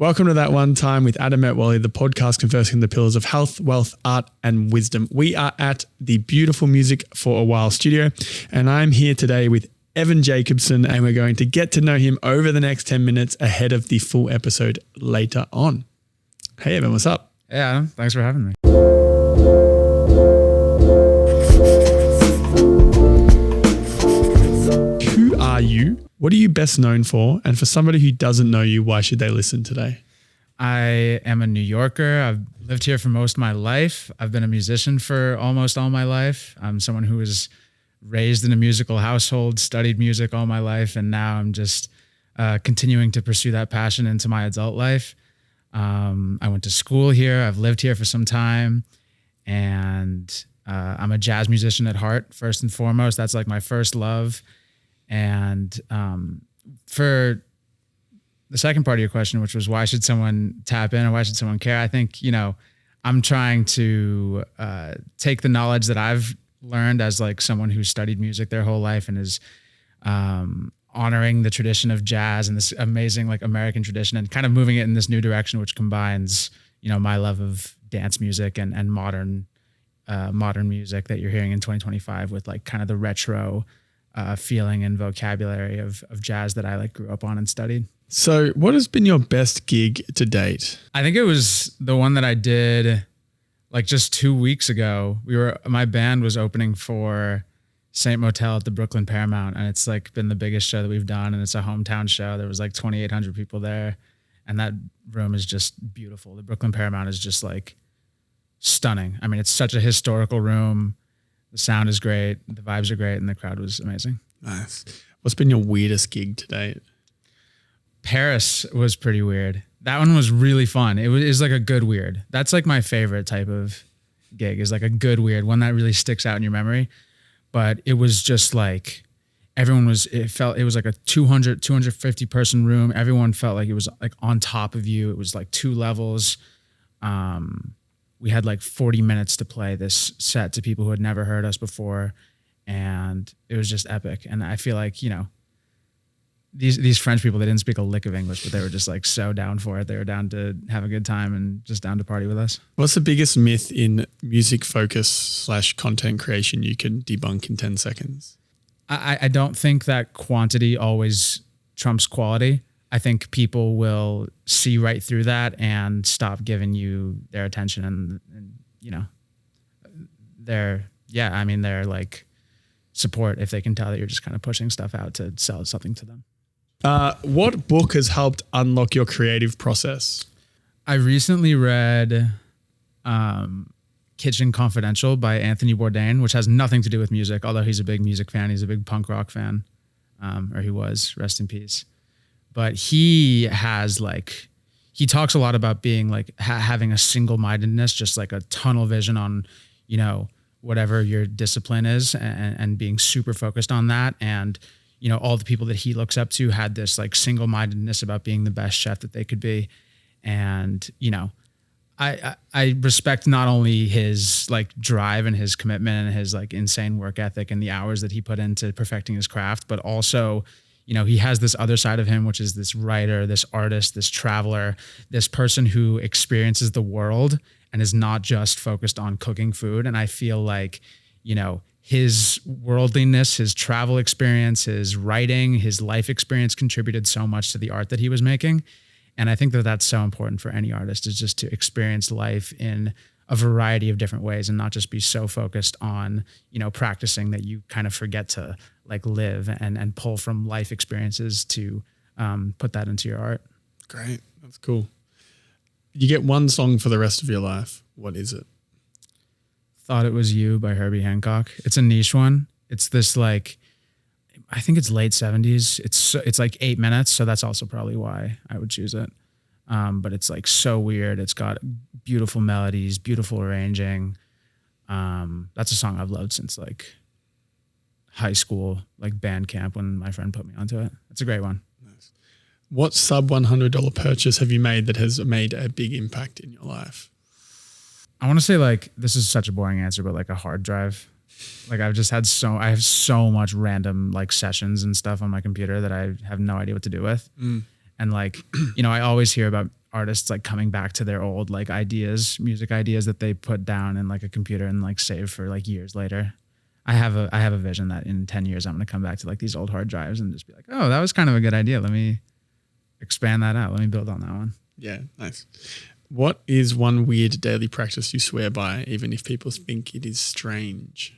Welcome to That One Time with Adam Metwally, the podcast conversing the pillars of health, wealth, art, and wisdom. We are at the beautiful Music for a While studio, and I'm here today with Evan Jacobson, and we're going to get to know him over the next 10 minutes ahead of the full episode later on. Hey, Evan, what's up? Hey, Adam. Thanks for having me. Who are you? What are you best known for? And for somebody who doesn't know you, why should they listen today? I am a New Yorker. I've lived here for most of my life. I've been a musician for almost all my life. I'm someone who was raised in a musical household, studied music all my life, and now I'm just continuing to pursue that passion into my adult life. I went to school here. I've lived here for some time, and I'm a jazz musician at heart, first and foremost. That's like my first love. And for the second part of your question, which was why should someone tap in or why should someone care? I think, I'm trying to take the knowledge that I've learned as like someone who studied music their whole life and is honoring the tradition of jazz and this amazing like American tradition and kind of moving it in this new direction, which combines, my love of dance music and modern music that you're hearing in 2025 with like kind of the retro feeling and vocabulary of jazz that I like grew up on and studied. So what has been your best gig to date? I think it was the one that I did like just 2 weeks ago. My band was opening for St. Motel at the Brooklyn Paramount, and it's like been the biggest show that we've done, and it's a hometown show. There was like 2,800 people there, and that room is just beautiful. The Brooklyn Paramount is just like stunning. I mean, it's such a historical room. The sound is great, the vibes are great, and the crowd was amazing. Nice. What's been your weirdest gig to date? Paris was pretty weird. That one was really fun. It was like a good weird. That's like my favorite type of gig, is like a good weird, one that really sticks out in your memory. But it was just like it was like a 250 person room. Everyone felt like it was like on top of you. It was like 2 levels. We had like 40 minutes to play this set to people who had never heard us before. And it was just epic. And I feel like, these French people, they didn't speak a lick of English, but they were just like so down for it. They were down to have a good time and just down to party with us. What's the biggest myth in music focus / content creation you can debunk in 10 seconds? I don't think that quantity always trumps quality. I think people will see right through that and stop giving you their attention and their like support if they can tell that you're just kind of pushing stuff out to sell something to them. What book has helped unlock your creative process? I recently read Kitchen Confidential by Anthony Bourdain, which has nothing to do with music, although he's a big music fan. He's a big punk rock fan, or he was, rest in peace. But he talks a lot about being like having a single-mindedness, just like a tunnel vision on, whatever your discipline is and being super focused on that. And, all the people that he looks up to had this like single-mindedness about being the best chef that they could be. And, I respect not only his like drive and his commitment and his like insane work ethic and the hours that he put into perfecting his craft, but also, he has this other side of him, which is this writer, this artist, this traveler, this person who experiences the world and is not just focused on cooking food. And I feel like, his worldliness, his travel experience, his writing, his life experience contributed so much to the art that he was making. And I think that that's so important for any artist, is just to experience life in a variety of different ways and not just be so focused on, practicing that you kind of forget to like live and pull from life experiences to put that into your art. Great. That's cool. You get one song for the rest of your life. What is it? Thought It Was You by Herbie Hancock. It's a niche one. It's this like, I think it's late 70s. It's like 8 minutes. So that's also probably why I would choose it. But it's like so weird. It's got beautiful melodies, beautiful arranging. That's a song I've loved since like high school, like band camp, when my friend put me onto it. It's a great one. Nice. What sub $100 purchase have you made that has made a big impact in your life? I want to say like, this is such a boring answer, but like a hard drive. Like I've just had I have so much random like sessions and stuff on my computer that I have no idea what to do with. And like, I always hear about artists like coming back to their old like music ideas that they put down in like a computer and like save for like years later. I have a vision that in 10 years I'm going to come back to like these old hard drives and just be like, oh, that was kind of a good idea. Let me expand that out. Let me build on that one. Yeah, nice. What is one weird daily practice you swear by, even if people think it is strange?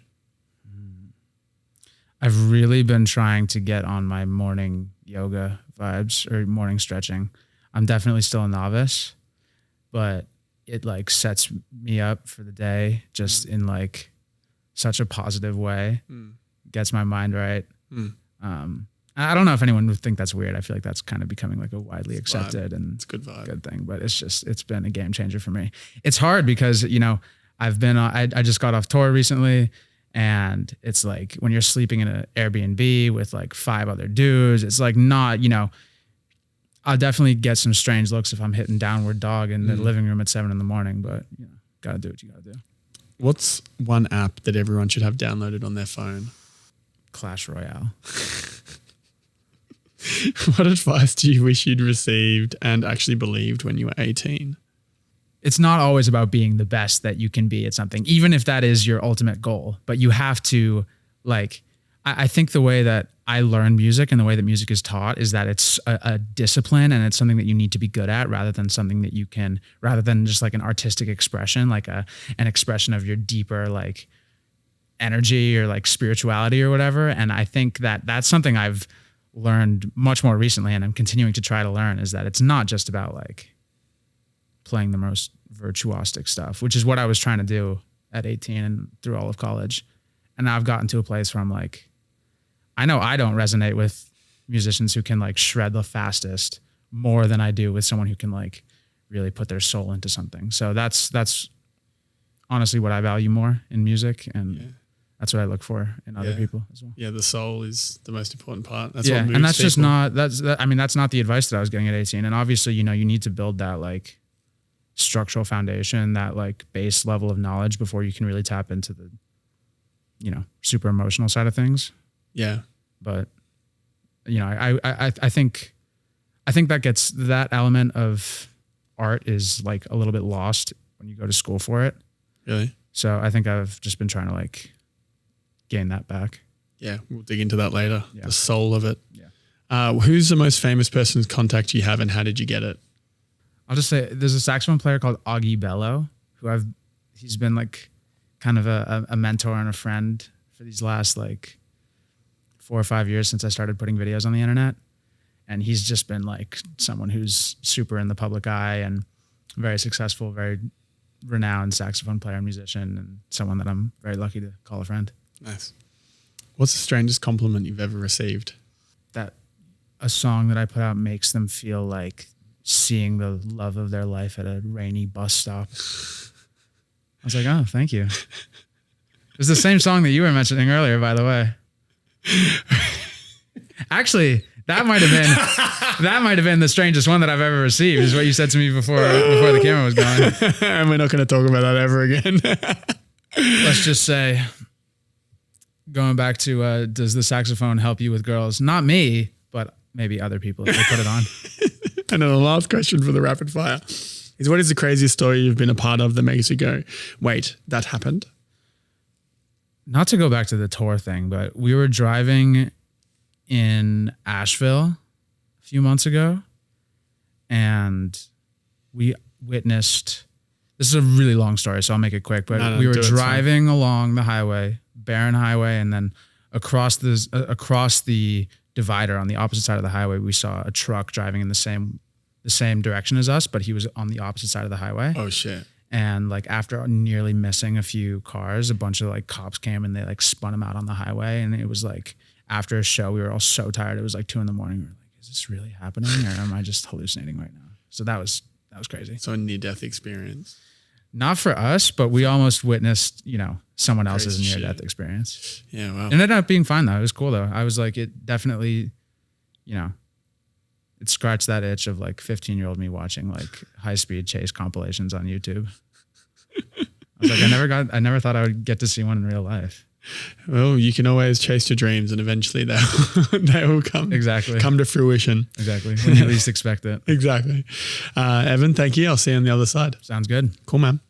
I've really been trying to get on my morning yoga vibes or morning stretching. I'm definitely still a novice, but it like sets me up for the day just in like such a positive way, gets my mind right. I don't know if anyone would think that's weird. I feel like that's kind of becoming like a widely accepted and it's a good vibe, good thing, but it's been a game changer for me. It's hard because, you know, I just got off tour recently, and it's like when you're sleeping in an Airbnb with like 5 other dudes, it's like not, you know, I'll definitely get some strange looks if I'm hitting downward dog in the living room at 7 a.m, but you know, gotta do what you gotta do. What's one app that everyone should have downloaded on their phone? Clash Royale. What advice do you wish you'd received and actually believed when you were 18? It's not always about being the best that you can be at something, even if that is your ultimate goal. But you have to, like, I think the way that I learn music and the way that music is taught is that it's a discipline, and it's something that you need to be good at rather than something that you can, rather than just like an artistic expression, like an expression of your deeper like energy or like spirituality or whatever. And I think that that's something I've learned much more recently, and I'm continuing to try to learn, is that it's not just about like playing the most virtuosic stuff, which is what I was trying to do at 18 and through all of college. And now I've gotten to a place where I'm like, I know I don't resonate with musicians who can like shred the fastest more than I do with someone who can like really put their soul into something. So that's honestly what I value more in music, and that's what I look for in other people as well. Yeah, the soul is the most important part. That's what moves and that's people. just not that's not the advice that I was getting at 18. And obviously, you know, you need to build that like structural foundation, that like base level of knowledge before you can really tap into the, you know, super emotional side of things. Yeah. But you know, I think that element of art is like a little bit lost when you go to school for it. Really? So I think I've just been trying to like gain that back. Yeah, we'll dig into that later. Yeah. The soul of it. Yeah. Who's the most famous person's contact you have, and how did you get it? I'll just say there's a saxophone player called Augie Bello he's been like kind of a mentor and a friend for these last like 4 or 5 years since I started putting videos on the internet. And he's just been like someone who's super in the public eye and very successful, very renowned saxophone player and musician, and someone that I'm very lucky to call a friend. Nice. What's the strangest compliment you've ever received? That a song that I put out makes them feel like seeing the love of their life at a rainy bus stop. I was like, oh, thank you. It's the same song that you were mentioning earlier, by the way. Actually, that might have been the strangest one that I've ever received, is what you said to me before the camera was going. And we're not going to talk about that ever again. Let's just say, going back to, does the saxophone help you with girls? Not me, but maybe other people if they put it on. And then the last question for the rapid fire is, what is the craziest story you've been a part of that makes you go, wait, that happened? Not to go back to the tour thing, but we were driving in Asheville a few months ago, and we witnessed, this is a really long story, so I'll make it quick, but we were driving along the highway, Barron Highway, and then across the divider on the opposite side of the highway, we saw a truck driving in the same direction as us, but he was on the opposite side of the highway. Oh shit. And like after nearly missing a few cars, a bunch of like cops came and they like spun him out on the highway. And it was like after a show, we were all so tired. It was like 2 a.m. We were like, is this really happening, or am I just hallucinating right now? So that was crazy. So a near-death experience. Not for us, but we almost witnessed, you know, someone else's near-death experience. Yeah, wow. It ended up being fine though. It was cool though. I was like, it definitely, you know, it scratched that itch of like 15-year-old me watching like high-speed chase compilations on YouTube. I was like, I never thought I would get to see one in real life. Well, you can always chase your dreams and eventually they will come to fruition. Exactly. When you least expect it. Exactly. Evan, thank you. I'll see you on the other side. Sounds good. Cool, man.